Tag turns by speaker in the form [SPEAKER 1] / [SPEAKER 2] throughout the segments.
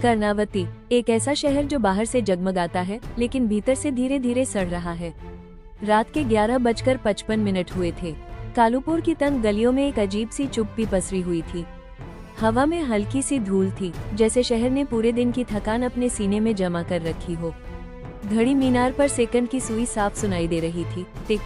[SPEAKER 1] कर्णावती, एक ऐसा शहर जो बाहर से जगमगाता है लेकिन भीतर से धीरे धीरे सड़ रहा है। रात के 11:55 हुए थे। कालूपुर की तंग गलियों में एक अजीब सी चुप्पी पसरी हुई थी। हवा में हल्की सी धूल थी, जैसे शहर ने पूरे दिन की थकान अपने सीने में जमा कर रखी हो। घड़ी मीनार पर सेकंड की सुई साफ सुनाई दे रही थी। टिक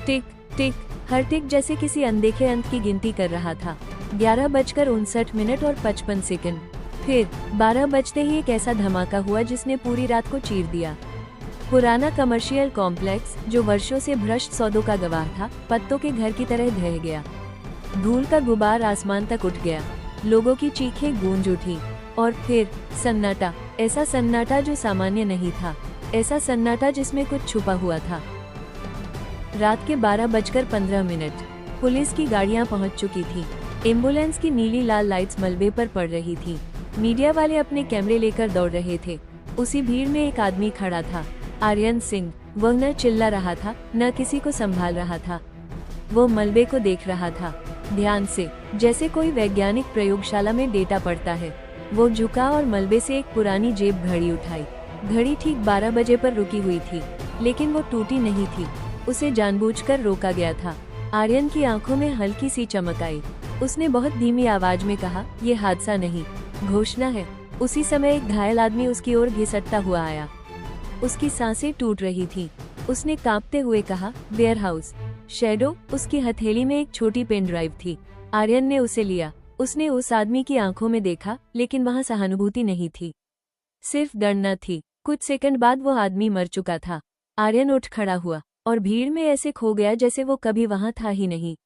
[SPEAKER 1] टिक टिक, हर टिक जैसे किसी अनदेखे अंत की गिनती कर रहा था। 11:59 और 55। फिर 12 बजते ही एक ऐसा धमाका हुआ जिसने पूरी रात को चीर दिया। पुराना कमर्शियल कॉम्प्लेक्स, जो वर्षों से भ्रष्ट सौदों का गवाह था, पत्तों के घर की तरह ढह गया। धूल का गुबार आसमान तक उठ गया। लोगों की चीखें गूंज उठी और फिर सन्नाटा, ऐसा सन्नाटा जो सामान्य नहीं था, ऐसा सन्नाटा जिसमें कुछ छुपा हुआ था। रात के 12:15। पुलिस की गाड़ियां पहुंच चुकी थी। एम्बुलेंस की नीली लाल लाइट्स मलबे पर पड़ रही थी। मीडिया वाले अपने कैमरे लेकर दौड़ रहे थे। उसी भीड़ में एक आदमी खड़ा था, आर्यन सिंह। वह न चिल्ला रहा था, न किसी को संभाल रहा था। वो मलबे को देख रहा था, ध्यान से, जैसे कोई वैज्ञानिक प्रयोगशाला में डेटा पढ़ता है। वो झुका और मलबे से एक पुरानी जेब घड़ी उठाई। घड़ी ठीक 12 बजे पर रुकी हुई थी, लेकिन वो टूटी नहीं थी। उसे जानबूझकर रोका गया था। आर्यन की आंखों में हल्की सी चमक आई। उसने बहुत धीमी आवाज में कहा, ये हादसा नहीं, घोषणा है। उसी समय एक घायल आदमी उसकी ओर घिसटता हुआ आया। उसकी सांसें टूट रही थी। उसने कांपते हुए कहा, वेयरहाउस। शैडो। उसकी हथेली में एक छोटी पेन ड्राइव थी। आर्यन ने उसे लिया। उसने उस आदमी की आंखों में देखा, लेकिन वहां सहानुभूति नहीं थी, सिर्फ गणना थी। कुछ सेकंड बाद वो आदमी मर चुका था। आर्यन उठ खड़ा हुआ और भीड़ में ऐसे खो गया जैसे वो कभी वहां था ही नहीं।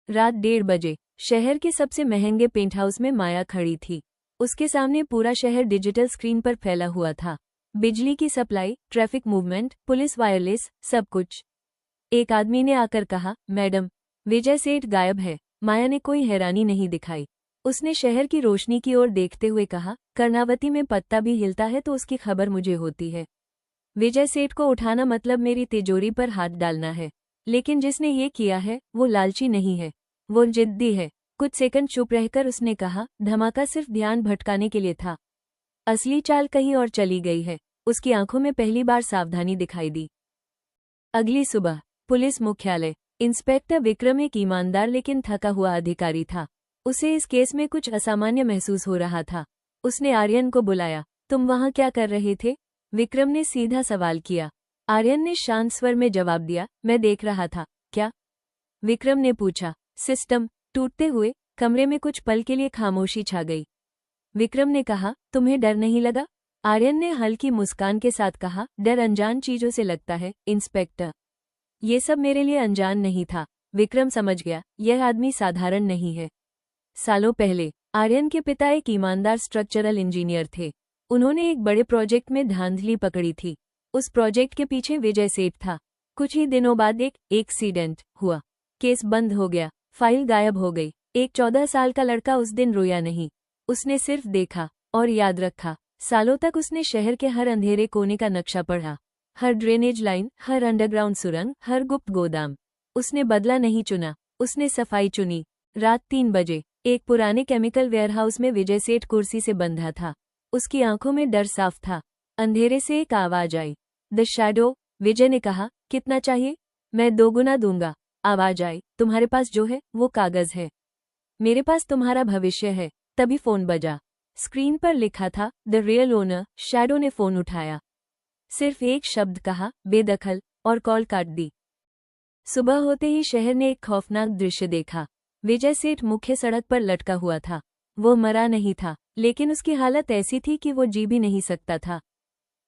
[SPEAKER 1] रात 1:30 बजे शहर के सबसे महंगे पेंट हाउस में माया खड़ी थी। उसके सामने पूरा शहर डिजिटल स्क्रीन पर फैला हुआ था। बिजली की supply, traffic movement, police wireless, सब कुछ। एक आदमी ने आकर कहा, मैडम, विजय सेठ गायब है। माया ने कोई हैरानी नहीं दिखाई। उसने शहर की रोशनी की ओर देखते हुए कहा, कर्णावती में पत्ता भी हिलता है तो उसकी खबर मुझे होती है। विजय सेठ को उठाना मतलब मेरी तिजोरी पर हाथ डालना है। लेकिन जिसने ये किया है वो लालची नहीं है, वो जिद्दी है। कुछ सेकंड चुप रहकर उसने कहा, धमाका सिर्फ ध्यान भटकाने के लिए था, असली चाल कहीं और चली गई है। उसकी आंखों में पहली बार सावधानी दिखाई दी। अगली सुबह पुलिस मुख्यालय। इंस्पेक्टर विक्रम एक ईमानदार लेकिन थका हुआ अधिकारी था। उसे इस केस में कुछ असामान्य महसूस हो रहा था। उसने आर्यन को बुलाया। तुम वहां क्या कर रहे थे? विक्रम ने सीधा सवाल किया। आर्यन ने शांत स्वर में जवाब दिया, मैं देख रहा था। क्या? विक्रम ने पूछा। सिस्टम टूटते हुए। कमरे में कुछ पल के लिए खामोशी छा गई। विक्रम ने कहा, तुम्हें डर नहीं लगा? आर्यन ने हल्की मुस्कान के साथ कहा, डर अनजान चीजों से लगता है, इंस्पेक्टर। ये सब मेरे लिए अनजान नहीं था। विक्रम समझ गया, यह आदमी साधारण नहीं है। सालों पहले आर्यन के पिता एक ईमानदार स्ट्रक्चरल इंजीनियर थे। उन्होंने एक बड़े प्रोजेक्ट में धांधली पकड़ी थी। उस प्रोजेक्ट के पीछे विजय सेठ था। कुछ ही दिनों बाद एक एक्सीडेंट हुआ। केस बंद हो गया, फाइल गायब हो गई। एक 14 साल का लड़का उस दिन रोया नहीं। उसने सिर्फ देखा और याद रखा। सालों तक उसने शहर के हर अंधेरे कोने का नक्शा पढ़ा, हर ड्रेनेज लाइन, हर अंडरग्राउंड सुरंग, हर गुप्त गोदाम। उसने बदला नहीं चुना, उसने सफाई चुनी। रात 3 बजे एक पुराने केमिकल वेयरहाउस में विजय सेठ कुर्सी से बंधा था। उसकी आंखों में डर साफ था। अंधेरे से एक आवाज आई, द शैडो। विजय ने कहा, कितना चाहिए? मैं 2 गुना दूंगा। आवाज आई, तुम्हारे पास जो है वो कागज है, मेरे पास तुम्हारा भविष्य है। तभी फोन बजा। स्क्रीन पर लिखा था, द रियल ओनर। शैडो ने फोन उठाया, सिर्फ एक शब्द कहा, बेदखल, और कॉल काट दी। सुबह होते ही शहर ने एक खौफनाक दृश्य देखा। विजय सेठ मुख्य सड़क पर लटका हुआ था। वो मरा नहीं था, लेकिन उसकी हालत ऐसी थी कि वो जी भी नहीं सकता था।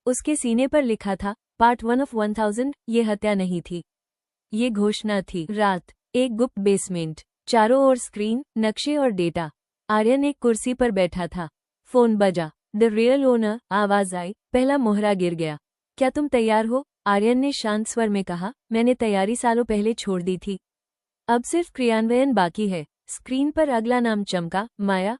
[SPEAKER 1] उसके सीने पर लिखा था, पार्ट 1 ऑफ 1000। ये हत्या नहीं थी, ये घोषणा थी। रात, एक गुप्त बेसमेंट, चारों ओर स्क्रीन, नक्शे और डेटा। आर्यन एक कुर्सी पर बैठा था। फोन बजा, द रियल ओनर। आवाज आई, पहला मोहरा गिर गया। क्या तुम तैयार हो? आर्यन ने शांत स्वर में कहा, मैंने तैयारी सालों पहले छोड़ दी थी। अब सिर्फ क्रियान्वयन बाकी है। स्क्रीन पर अगला नाम चमका, माया।